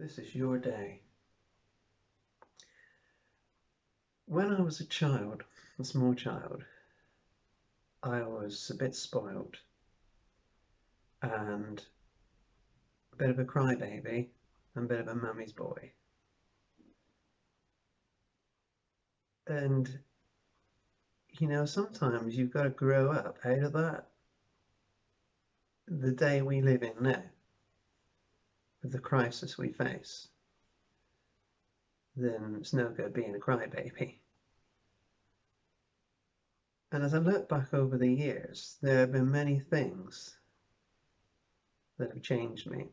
This is your day. When I was a child, a small child, I was a bit spoiled and a bit of a crybaby and a bit of a mummy's boy. And sometimes you've got to grow up out of that. The day we live in now, with the crisis we face, then it's no good being a crybaby. And as I look back over the years, there have been many things that have changed me.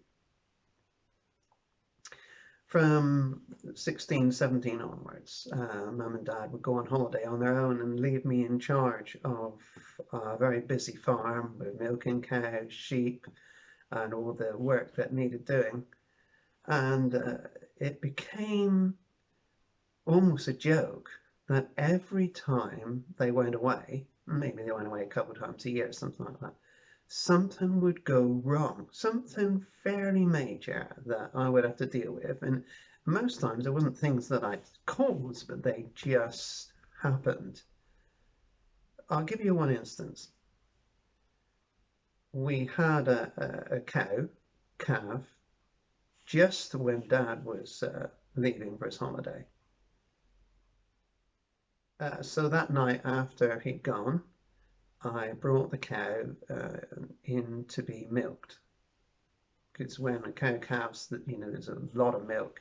From 16, 17 onwards, mum and dad would go on holiday on their own and leave me in charge of a very busy farm with milking cows, sheep, and all the work that needed doing. And it became almost a joke that every time they went away, maybe they went away a couple of times a year, something like that, something would go wrong, something fairly major that I would have to deal with. And most times it wasn't things that I'd caused, but they just happened. I'll give you one instance. We had a calf, just when Dad was leaving for his holiday. So that night after he'd gone, I brought the cow in to be milked, because when a cow calves, there's a lot of milk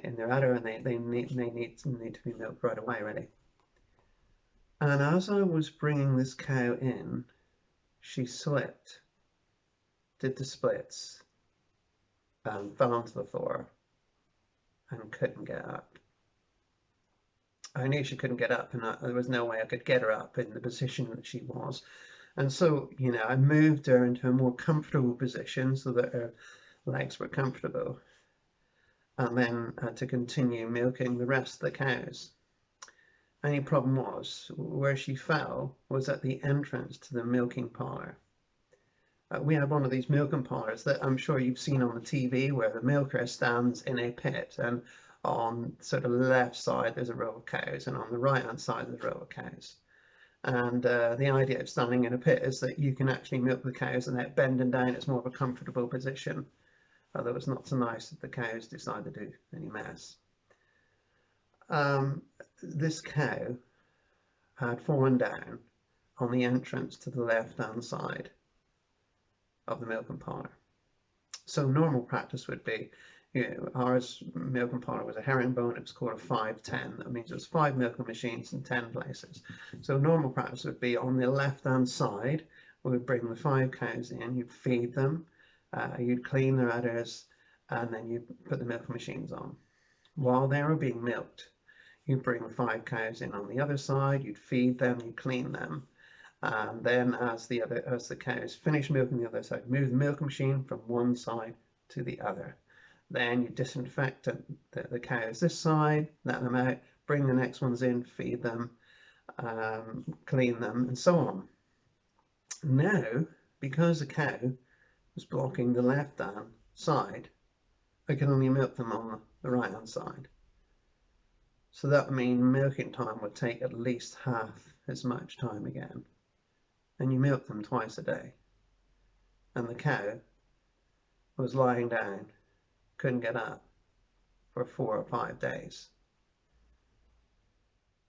in their udder, and they need to be milked right away, really. And as I was bringing this cow in, she slipped, did the splits, and fell onto the floor and couldn't get up. I knew she couldn't get up, and there was no way I could get her up in the position that she was. And so, I moved her into a more comfortable position so that her legs were comfortable, and then had to continue milking the rest of the cows. Only problem was, where she fell was at the entrance to the milking parlour. We have one of these milking parlours that I'm sure you've seen on the TV, where the milker stands in a pit, and on sort of left side there's a row of cows, and on the right hand side there's a row of cows. And the idea of standing in a pit is that you can actually milk the cows and they're bending down. It's more of a comfortable position, although it's not so nice if the cows decide to do any mess. This cow had fallen down on the entrance to the left hand side of the milking parlour. So normal practice would be, ours milking parlour was a herringbone. It was called a 5-10. That means there's 5 milking machines in 10 places. So normal practice would be on the left hand side, we would bring the 5 cows in, you'd feed them, you'd clean their udders, and then you'd put the milking machines on. While they were being milked, you'd bring the 5 cows in on the other side, you'd feed them, you'd clean them. And then as the cows finish milking the other side, move the milking machine from one side to the other. Then you disinfect the cows this side, let them out, bring the next ones in, feed them, clean them, and so on. Now, because the cow was blocking the left-hand side, I can only milk them on the right-hand side. So that means milking time would take at least half as much time again. And you milk them twice a day. And the cow was lying down, couldn't get up for 4 or 5 days.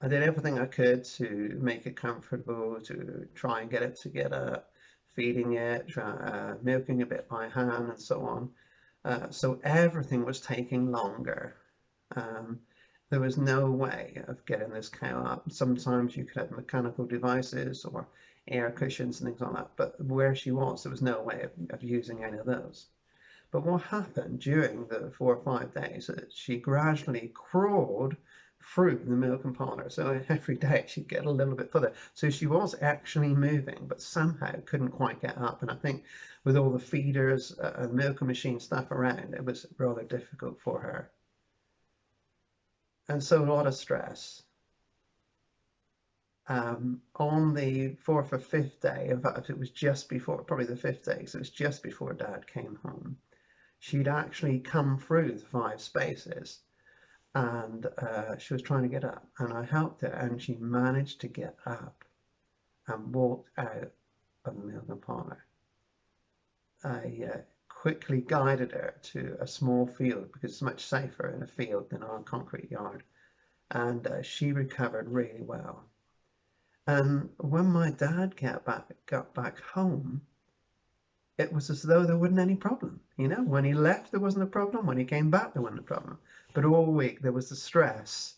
I did everything I could to make it comfortable, to try and get it to get up, feeding it, milking a bit by hand, and so on. So everything was taking longer. There was no way of getting this cow up. Sometimes you could have mechanical devices or air cushions and things like that, but where she was, there was no way of using any of those. But what happened during the 4 or 5 days is she gradually crawled through the milking parlour. So every day she'd get a little bit further. So she was actually moving, but somehow couldn't quite get up. And I think with all the feeders and milking machine stuff around, it was rather difficult for her. And so a lot of stress. On the 4th or 5th day, in fact it was just before, probably the 5th day, so it was just before Dad came home, She'd actually come through the 5 spaces, and she was trying to get up, and I helped her, and she managed to get up and walked out of the milk and parlour. I quickly guided her to a small field because it's much safer in a field than on a concrete yard, and she recovered really well. And when my dad got back home, it was as though there wasn't any problem. You know, when he left, there wasn't a problem. When he came back, there wasn't a problem. But all week there was the stress.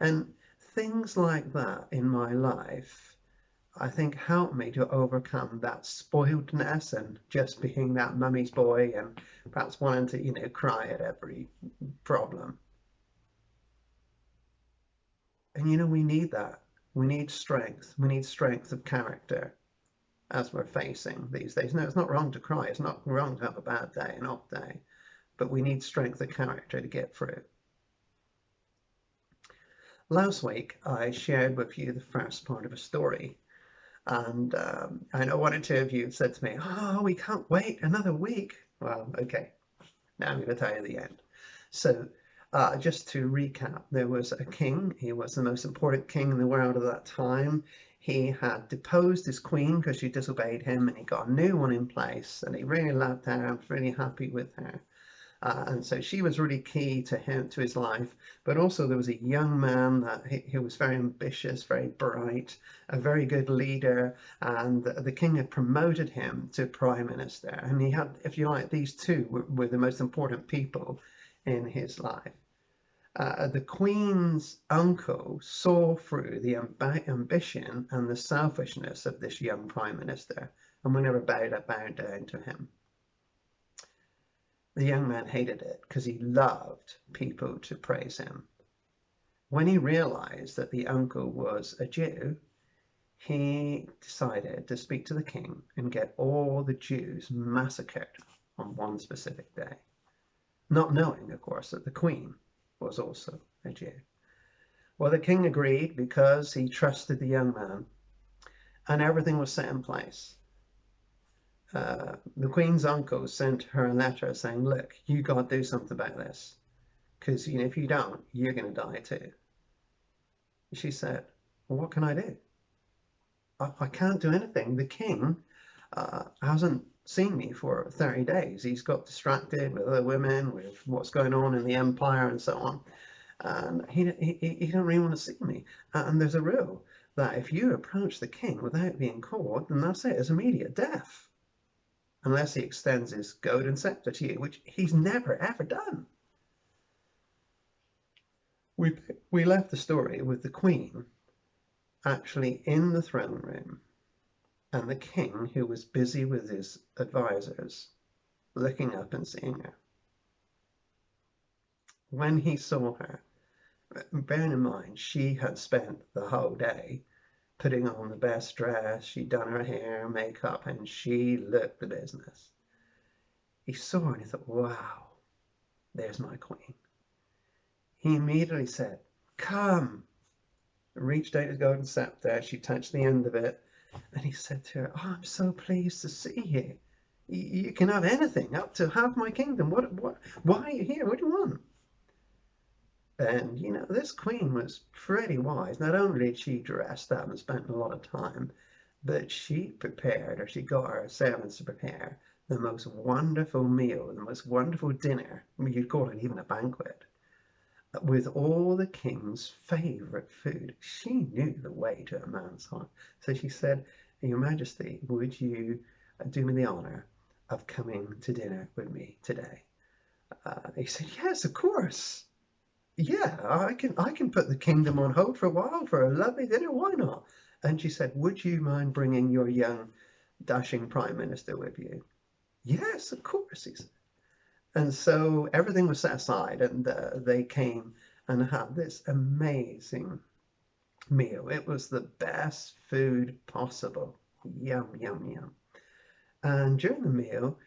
And things like that in my life, I think, helped me to overcome that spoiledness and just being that mummy's boy and perhaps wanting to, you know, cry at every problem. And, you know, we need that. We need strength. We need strength of character as we're facing these days. No, it's not wrong to cry. It's not wrong to have a bad day, an off day, but we need strength of character to get through. Last week, I shared with you the first part of a story. And I know one or two of you said to me, oh, we can't wait another week. Well, okay, now I'm going to tell you the end. So just to recap, there was a king. He was the most important king in the world at that time. He had deposed his queen because she disobeyed him, and he got a new one in place, and he really loved her and was really happy with her. And so she was really key to him, to his life. But also there was a young man that he was very ambitious, very bright, a very good leader, and the king had promoted him to prime minister. And he had, if you like, these two were the most important people in his life. The Queen's uncle saw through the ambition and the selfishness of this young prime minister and would never bow down to him. The young man hated it because he loved people to praise him. When he realized that the uncle was a Jew, he decided to speak to the king and get all the Jews massacred on one specific day, not knowing, of course, that the Queen was also a Jew. Well, the king agreed because he trusted the young man, and everything was set in place. The Queen's uncle sent her a letter saying, look, you got to do something about this, because, you know, if you don't, you're going to die too. She said, well, what can I do? I can't do anything. The king hasn't seen me for 30 days. He's got distracted with other women, with what's going on in the empire and so on. And he don't really want to see me. And there's a rule that if you approach the king without being caught, then that's it. It's immediate death. Unless he extends his golden scepter to you, which he's never, ever done. We left the story with the Queen actually in the throne room, and the king, who was busy with his advisors, looking up and seeing her. When he saw her, bearing in mind she had spent the whole day putting on the best dress, she'd done her hair, makeup, and she looked the business. He saw her and he thought, wow, there's my queen. He immediately said, come. Reached out his golden scepter, she touched the end of it, and he said to her, oh, I'm so pleased to see you. You can have anything, up to half my kingdom. Why are you here? What do you want? And, you know, this queen was pretty wise. Not only did she dress up and spent a lot of time, but she prepared, or she got her servants to prepare, the most wonderful meal, the most wonderful dinner. I mean, you'd call it even a banquet, with all the king's favourite food. She knew the way to a man's heart. So she said, Your Majesty, would you do me the honour of coming to dinner with me today? He said, yes, of course. Yeah, I can put the kingdom on hold for a while for a lovely dinner. Why not? And she said, would you mind bringing your young, dashing prime minister with you? Yes, of course, he said. And so everything was set aside, and they came and had this amazing meal. It was the best food possible. Yum, yum, yum. And during the meal,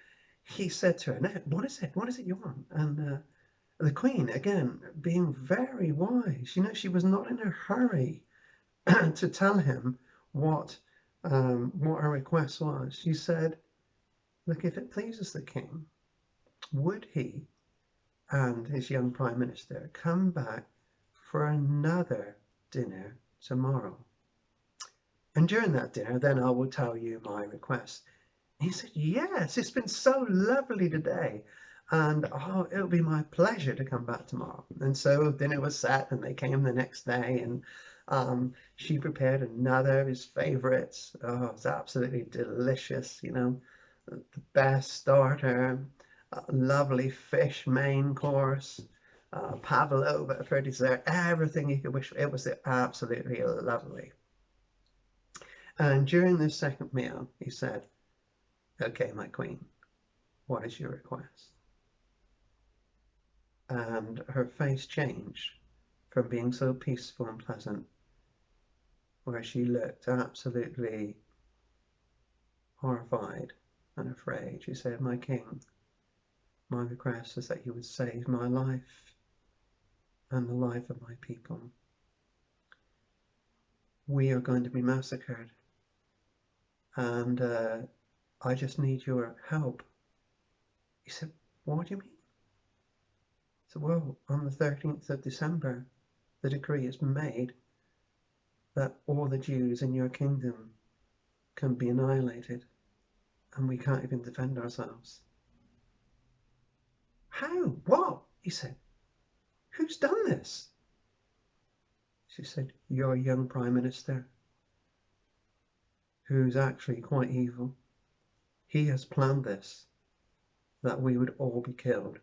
he said to her, now, what is it? What is it you want? And the Queen, again, being very wise, you know, she was not in a hurry to tell him what her request was. She said, look, if it pleases the king, would he and his young Prime Minister come back for another dinner tomorrow? And during that dinner, then I will tell you my request. He said, yes, it's been so lovely today. And oh, it'll be my pleasure to come back tomorrow. And so dinner was set, and they came the next day, and she prepared another of his favorites. Oh, it's absolutely delicious, you know, the best starter, lovely fish main course, pavlova for dessert, everything you could wish for. It was absolutely lovely. And during this second meal, he said, okay, my queen, what is your request? And her face changed from being so peaceful and pleasant, where she looked absolutely horrified and afraid. She said, my king, my request is that you would save my life and the life of my people. We are going to be massacred, and I just need your help. He said, what do you mean? So, well, on the 13th of December, the decree is made that all the Jews in your kingdom can be annihilated, and we can't even defend ourselves. How? What? He said. Who's done this? She said, your young Prime Minister, who's actually quite evil. He has planned this, that we would all be killed.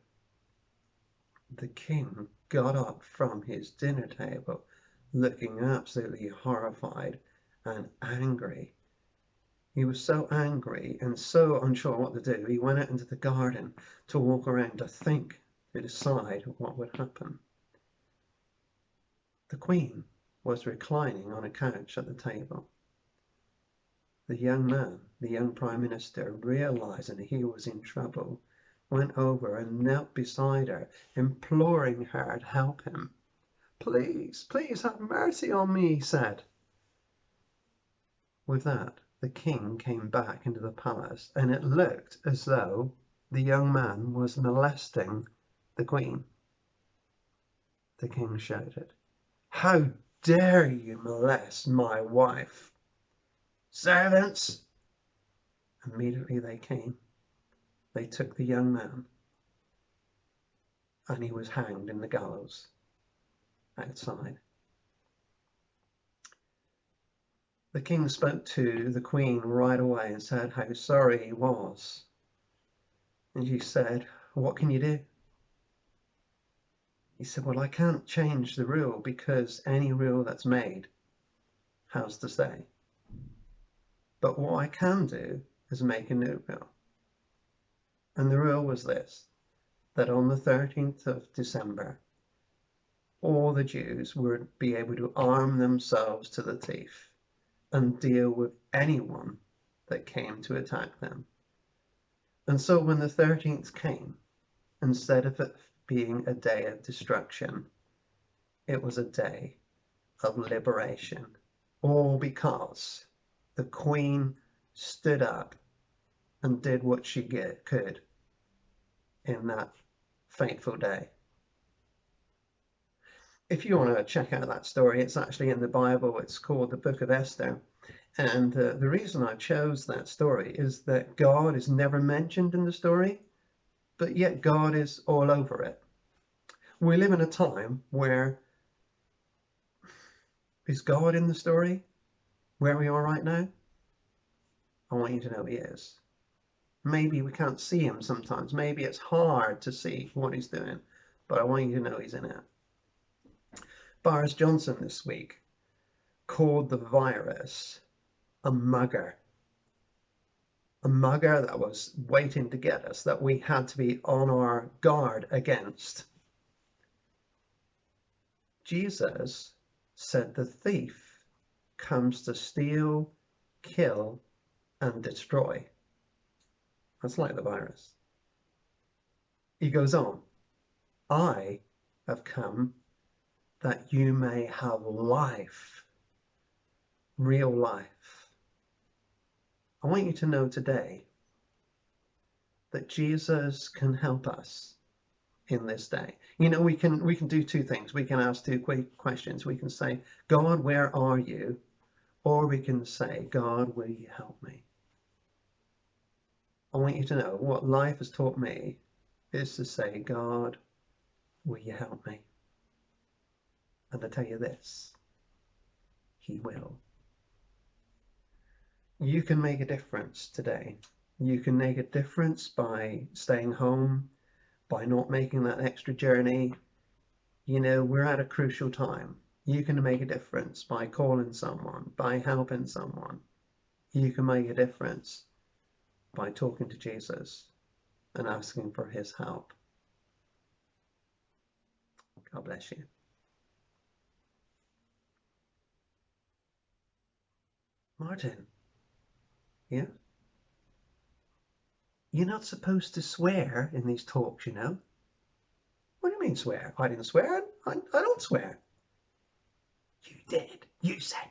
The king got up from his dinner table, looking absolutely horrified and angry. He was so angry and so unsure what to do, he went out into the garden to walk around to think, to decide what would happen. The queen was reclining on a couch at the table. The young man, the young Prime Minister, realizing he was in trouble, went over and knelt beside her, imploring her to help him. Please, please have mercy on me, he said. With that, the king came back into the palace, and it looked as though the young man was molesting the queen. The king shouted, how dare you molest my wife? Servants! Immediately they came. They took the young man, and he was hanged in the gallows outside. The king spoke to the queen right away and said how sorry he was. And she said, what can you do? He said, well, I can't change the rule because any rule that's made has to stay. But what I can do is make a new rule. And the rule was this, that on the 13th of December, all the Jews would be able to arm themselves to the teeth and deal with anyone that came to attack them. And so when the 13th came, instead of it being a day of destruction, it was a day of liberation, all because the Queen stood up and did what she could in that fateful day. If you want to check out that story, it's actually in the Bible. It's called the Book of Esther. And the reason I chose that story is that God is never mentioned in the story, but yet God is all over it. We live in a time where, is God in the story where we are right now? I want you to know he is. Maybe we can't see him sometimes. Maybe it's hard to see what he's doing, but I want you to know he's in it. Boris Johnson this week called the virus a mugger that was waiting to get us, that we had to be on our guard against. Jesus said the thief comes to steal, kill, and destroy. That's like the virus. He goes on, I have come that you may have life, real life. I want you to know today that Jesus can help us in this day. You know, we can do two things. We can ask two quick questions. We can say, God, where are you? Or we can say, God, will you help me? I want you to know what life has taught me is to say, God, will you help me? And I tell you this, he will. You can make a difference today. You can make a difference by staying home, by not making that extra journey. You know, we're at a crucial time. You can make a difference by calling someone, by helping someone. You can make a difference by talking to Jesus and asking for his help. God bless you. Martin, yeah? You're not supposed to swear in these talks, you know? What do you mean swear? I didn't swear. I don't swear. You did. You said.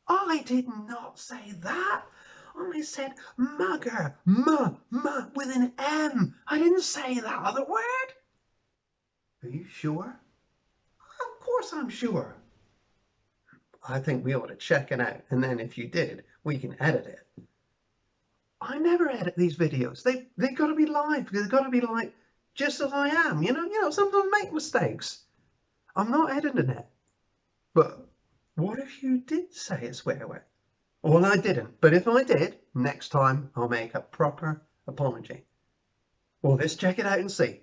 I did not say that. I said mugger, with an M. I didn't say that other word. Are you sure? Of course I'm sure. I think we ought to check it out, and then if you did, we can edit it. I never edit these videos. They've got to be live. They've got to be like just as I am. You know, sometimes I make mistakes. I'm not editing it. But what if you did say a swear word? Well, I didn't. But if I did, next time I'll make a proper apology. Well, let's check it out and see.